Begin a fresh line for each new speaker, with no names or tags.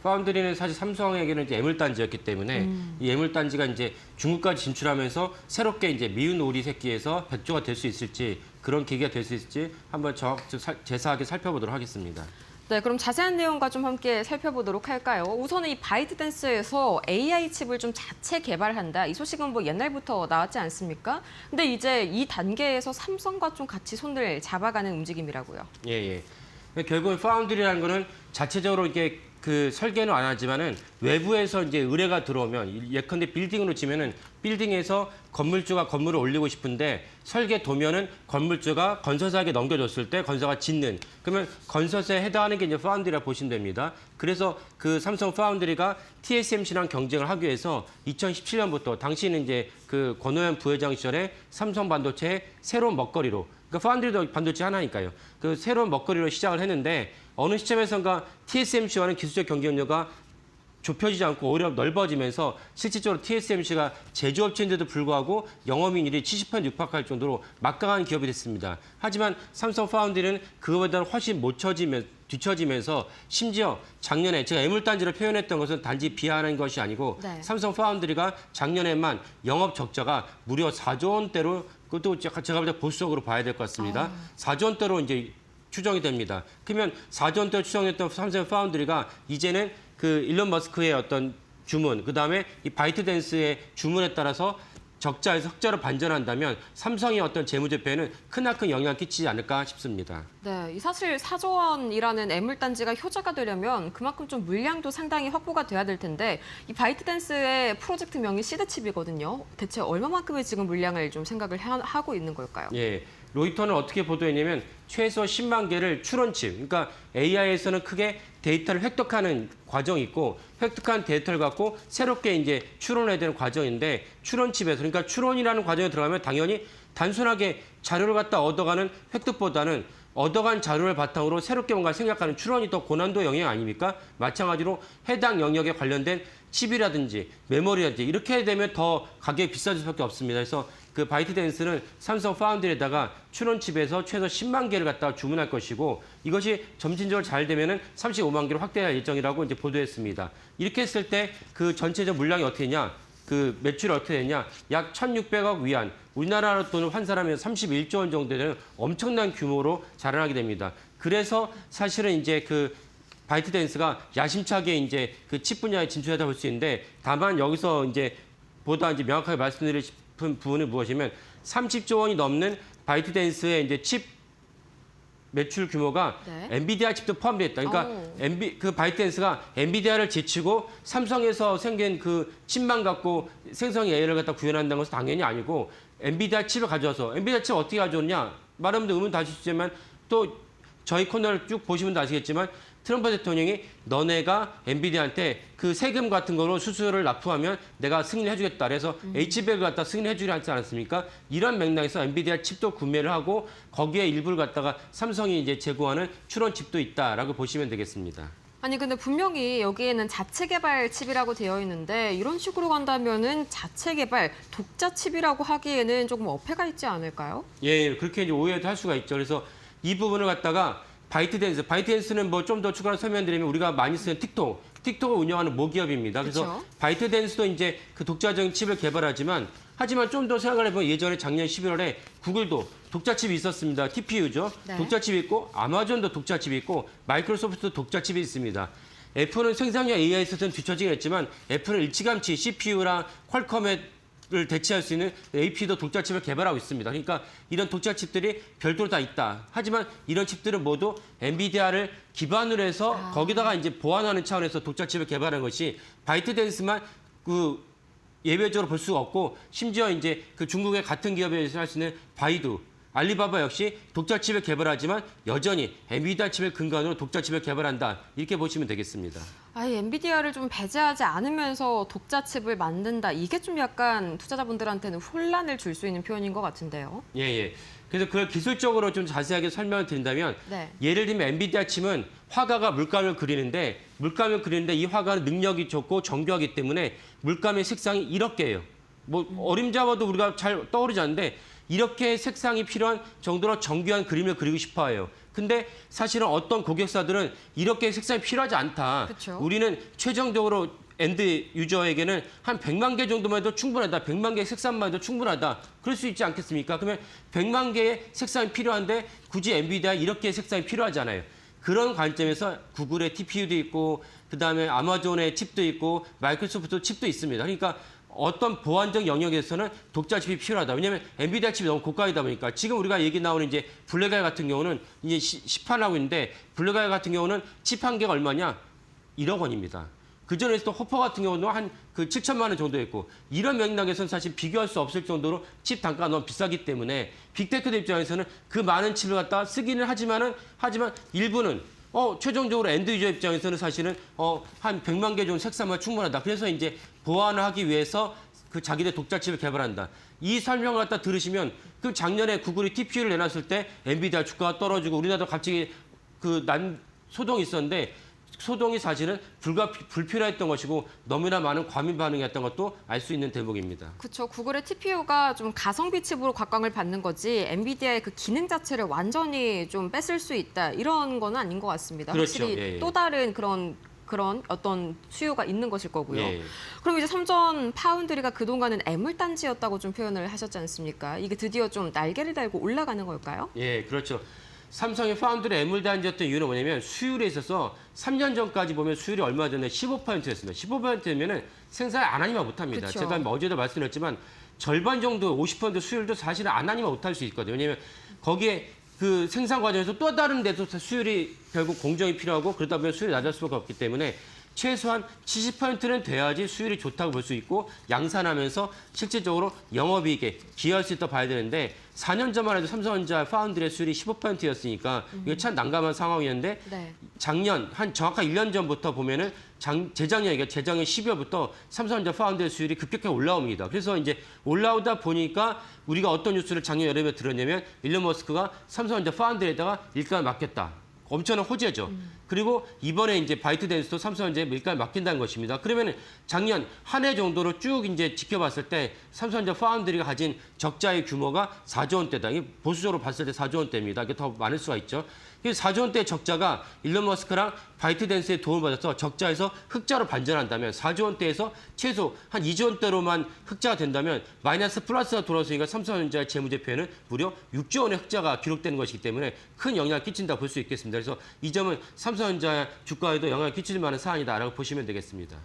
파운드리는 사실 삼성에게는 이제 애물단지였기 때문에 이 애물단지가 이제 중국까지 진출하면서 새롭게 이제 미운 오리 새끼에서 백조가 될 수 있을지 그런 계기가 될 수 있을지 한번 재사하게 살펴보도록 하겠습니다.
네, 그럼 자세한 내용과 좀 함께 살펴보도록 할까요? 우선은 이 바이트댄스에서 AI 칩을 좀 자체 개발한다. 이 소식은 뭐 옛날부터 나왔지 않습니까? 근데 이제 이 단계에서 삼성과 좀 같이 손을 잡아가는 움직임이라고요.
예. 결국은 파운드리라는 거는 자체적으로 이게 그 설계는 안 하지만은 외부에서 이제 의뢰가 들어오면 예컨대 빌딩으로 치면은 빌딩에서 건물주가 건물을 올리고 싶은데 설계 도면은 건물주가 건설사에게 넘겨줬을 때 건설사가 짓는 그러면 건설사에 해당하는 게 이제 파운드리라 보시면 됩니다. 그래서 그 삼성 파운드리가 TSMC랑 경쟁을 하기 위해서 2017년부터 당시는 이제 그 권오현 부회장 시절에 삼성 반도체의 새로운 먹거리로 그러니까 파운드리도 반도체 하나니까요. 그 새로운 먹거리로 시작을 했는데 어느 시점에선가 TSMC와는 기술적 경쟁력이 좁혀지지 않고 오히려 넓어지면서 실질적으로 TSMC가 제조업체인데도 불구하고 영업이익률이 70% 육박할 정도로 막강한 기업이 됐습니다. 하지만 삼성 파운드리는 그거보다는 훨씬 뒤처지면서 심지어 작년에 제가 애물단지를 표현했던 것은 단지 비하하는 것이 아니고
네.
삼성 파운드리가 작년에만 영업 적자가 무려 4조 원대로 그것도 제가 볼 때 보수적으로 봐야 될 것 같습니다. 4조 원대로 이제 추정이 됩니다. 그러면 4조 원대로 추정했던 삼성 파운드리가 이제는 그 일론 머스크의 어떤 주문, 그다음에 이 바이트댄스의 주문에 따라서 적자에서 흑자로 반전한다면 삼성의 어떤 재무제표에는 크나큰 영향을 끼치지 않을까 싶습니다.
네, 이 사실 4조 원이라는 애물단지가 효자가 되려면 그만큼 좀 물량도 상당히 확보가 돼야 될 텐데 이 바이트댄스의 프로젝트명이 시드칩이거든요. 대체 얼마만큼의 지금 물량을 좀 생각을 하고 있는 걸까요?
예, 로이터는 어떻게 보도했냐면 최소 10만 개를 추론칩, 그러니까 AI에서는 크게 데이터를 획득하는 과정이 있고 획득한 데이터를 갖고 새롭게 이제 추론해야 되는 과정인데 추론칩에서 그러니까 추론이라는 과정에 들어가면 당연히 단순하게 자료를 갖다 얻어가는 획득보다는 얻어간 자료를 바탕으로 새롭게 뭔가 생각하는 추론이 더 고난도 영역 아닙니까? 마찬가지로 해당 영역에 관련된 칩이라든지 메모리라든지 이렇게 되면 더 가격이 비싸질 수밖에 없습니다. 그래서 그 바이트댄스는 삼성 파운드리에다가 추론칩에서 최소 10만 개를 갖다가 주문할 것이고 이것이 점진적으로 잘 되면은 35만 개로 확대할 예정이라고 이제 보도했습니다. 이렇게 했을 때 그 전체적 물량이 어떻게 되냐? 그 매출이 어떻게 되냐? 약 1,600억 위안, 우리나라 돈을 환산하면 31조 원 정도 되는 엄청난 규모로 자라나게 됩니다. 그래서 사실은 이제 그 바이트댄스가 야심차게 이제 그 칩 분야에 진출하다 볼 수 있는데 다만 여기서 이제 보다 이제 명확하게 말씀드리고 싶은 부분은 무엇이면 30조 원이 넘는 바이트댄스의 이제 칩 매출 규모가
네.
엔비디아 칩도 포함되어 있다. 그러니까 그 바이트댄스가 엔비디아를 제치고 삼성에서 생긴 그 칩만 갖고 생성 AI를 갖다 구현한다는 것은 당연히 아니고 엔비디아 칩을 가져와서 엔비디아 칩 어떻게 가져오냐 말하면 의문 다시지만 또 저희 코너를 쭉 보시면 아시겠지만 트럼프 대통령이 너네가 엔비디아한테 그 세금 같은 거로 수수료를 납부하면 내가 승인해주겠다. 그래서 H백을 갖다 승인해주려 하지 않았습니까? 이런 맥락에서 엔비디아 칩도 구매를 하고 거기에 일부를 갖다가 삼성이 이제 제공하는 추론 칩도 있다라고 보시면 되겠습니다.
아니 근데 분명히 여기에는 자체 개발 칩이라고 되어 있는데 이런 식으로 간다면은 자체 개발 독자 칩이라고 하기에는 조금 어폐가 있지 않을까요?
예, 그렇게 이제 오해도 할 수가 있죠. 그래서 이 부분을 갖다가 바이트댄스는 뭐 좀 더 추가로 설명드리면 우리가 많이 쓰는 틱톡을 운영하는 모기업입니다. 그래서
그쵸?
바이트댄스도 이제 그 독자적인 칩을 개발하지만 하지만 좀 더 생각을 해보면 예전에 작년 11월에 구글도 독자칩이 있었습니다. TPU죠.
네.
독자칩이 있고 아마존도 독자칩이 있고 마이크로소프트도 독자칩이 있습니다. 애플은 생산력 AI 에서는 뒤처지긴 했지만 애플은 일찌감치 CPU랑 퀄컴의 를 대체할 수 있는 AP도 독자칩을 개발하고 있습니다. 그러니까 이런 독자칩들이 별도로 다 있다. 하지만 이런 칩들은 모두 엔비디아를 기반으로 해서 거기다가 이제 보완하는 차원에서 독자칩을 개발한 것이 바이트댄스만 그 예외적으로 볼 수가 없고 심지어 이제 그 중국의 같은 기업에서 할 수 있는 바이두, 알리바바 역시 독자칩을 개발하지만 여전히 엔비디아 칩을 근간으로 독자칩을 개발한다. 이렇게 보시면 되겠습니다.
아예 엔비디아를 좀 배제하지 않으면서 독자 칩을 만든다. 이게 좀 약간 투자자분들한테는 혼란을 줄 수 있는 표현인 것 같은데요.
예. 그래서 그걸 기술적으로 좀 자세하게 설명을 드린다면
네.
예를 들면 엔비디아 칩은 화가가 물감을 그리는데 이 화가는 능력이 좋고 정교하기 때문에 물감의 색상이 이렇게 해요. 뭐 어림잡아도 우리가 잘 떠오르지 않는데 이렇게 색상이 필요한 정도로 정교한 그림을 그리고 싶어 해요. 근데 사실은 어떤 고객사들은 이렇게 색상이 필요하지 않다.
그쵸.
우리는 최종적으로 엔드 유저에게는 한 100만 개 정도만 해도 충분하다. 100만 개의 색상만 해도 충분하다. 그럴 수 있지 않겠습니까? 그러면 100만 개의 색상이 필요한데 굳이 엔비디아에 이렇게 색상이 필요하잖아요. 그런 관점에서 구글의 TPU도 있고 그다음에 아마존의 칩도 있고 마이크로소프트 칩도 있습니다. 그러니까 어떤 보안적 영역에서는 독자 칩이 필요하다. 왜냐하면 엔비디아 칩이 너무 고가이다 보니까 지금 우리가 얘기 나오는 이제 블랙아이 같은 경우는 이제 시판하고 있는데 블랙아이 같은 경우는 칩 한 개가 얼마냐? 1억 원입니다. 그전에 또 호퍼 같은 경우는 한 그 7천만 원 정도였고 이런 맥락에서는 사실 비교할 수 없을 정도로 칩 단가가 너무 비싸기 때문에 빅테크들 입장에서는 그 많은 칩을 갖다 쓰기는 하지만 일부는 최종적으로 엔드 유저 입장에서는 사실은 한 100만 개 정도 색상만 충분하다. 그래서 이제 보완을 하기 위해서 그 자기들 독자 칩을 개발한다. 이 설명을 갖다 들으시면 그럼 작년에 구글이 TPU를 내놨을 때 엔비디아 주가가 떨어지고 우리나라도 갑자기 그 소동이 있었는데 소동이 사실은 불필요했던 것이고 너무나 많은 과민 반응이었던 것도 알 수 있는 대목입니다.
그렇죠. 구글의 TPU가 좀 가성비 칩으로 각광을 받는 거지 엔비디아의 그 기능 자체를 완전히 좀 뺏을 수 있다 이런 건 아닌 것 같습니다.
그렇죠.
확실히
예, 예.
또 다른 그런 어떤 수요가 있는 것일 거고요.
예.
그럼 이제 삼성 파운드리가 그동안은 애물단지였다고 좀 표현을 하셨지 않습니까? 이게 드디어 좀 날개를 달고 올라가는 걸까요?
예, 그렇죠. 삼성의 파운드리 애물단지였던 이유는 뭐냐면 수율에 있어서 3년 전까지 보면 수율이 얼마 전에 15%였습니다. 15%면은 생산을 안 하니만 못합니다.
그쵸.
제가 어제도 말씀드렸지만 절반 정도 50% 수율도 사실은 안 하니만 못할 수 있거든요. 왜냐하면 거기에 그 생산 과정에서 또 다른 데서 수율이 결국 공정이 필요하고 그러다 보면 수율이 낮을 수밖에 없기 때문에 최소한 70%는 돼야지 수율이 좋다고 볼 수 있고 양산하면서 실질적으로 영업이익에 기여할 수 있다 봐야 되는데 4년 전만 해도 삼성전자 파운드리의 수율이 15%였으니까 이게 참 난감한 상황이었는데
네.
작년 한 정확한 1년 전부터 보면은 재작년 12월부터 삼성전자 파운드의 수율이 급격하게 올라옵니다. 그래서 이제 올라오다 보니까 우리가 어떤 뉴스를 작년 여름에 들었냐면 일론 머스크가 삼성전자 파운드리에다가 일감을 맡겼다. 엄청난 호재죠. 그리고 이번에 이제 바이트댄스도 삼성전자에 밀가를 맡긴다는 것입니다. 그러면 작년 한 해 정도로 쭉 이제 지켜봤을 때 삼성전자 파운드리가 가진 적자의 규모가 4조 원대다. 이게 보수적으로 봤을 때 4조 원대입니다. 이게 더 많을 수가 있죠. 4조 원대 적자가 일론 머스크랑 바이트댄스의 도움을 받아서 적자에서 흑자로 반전한다면 4조 원대에서 최소 한 2조 원대로만 흑자가 된다면 마이너스 플러스가 돌아서니까 삼성전자의 재무제표에는 무려 6조 원의 흑자가 기록되는 것이기 때문에 큰 영향을 끼친다 볼 수 있겠습니다. 그래서 이 점은 삼성전자 주가에도 영향을 끼칠 만한 사안이다라고 보시면 되겠습니다.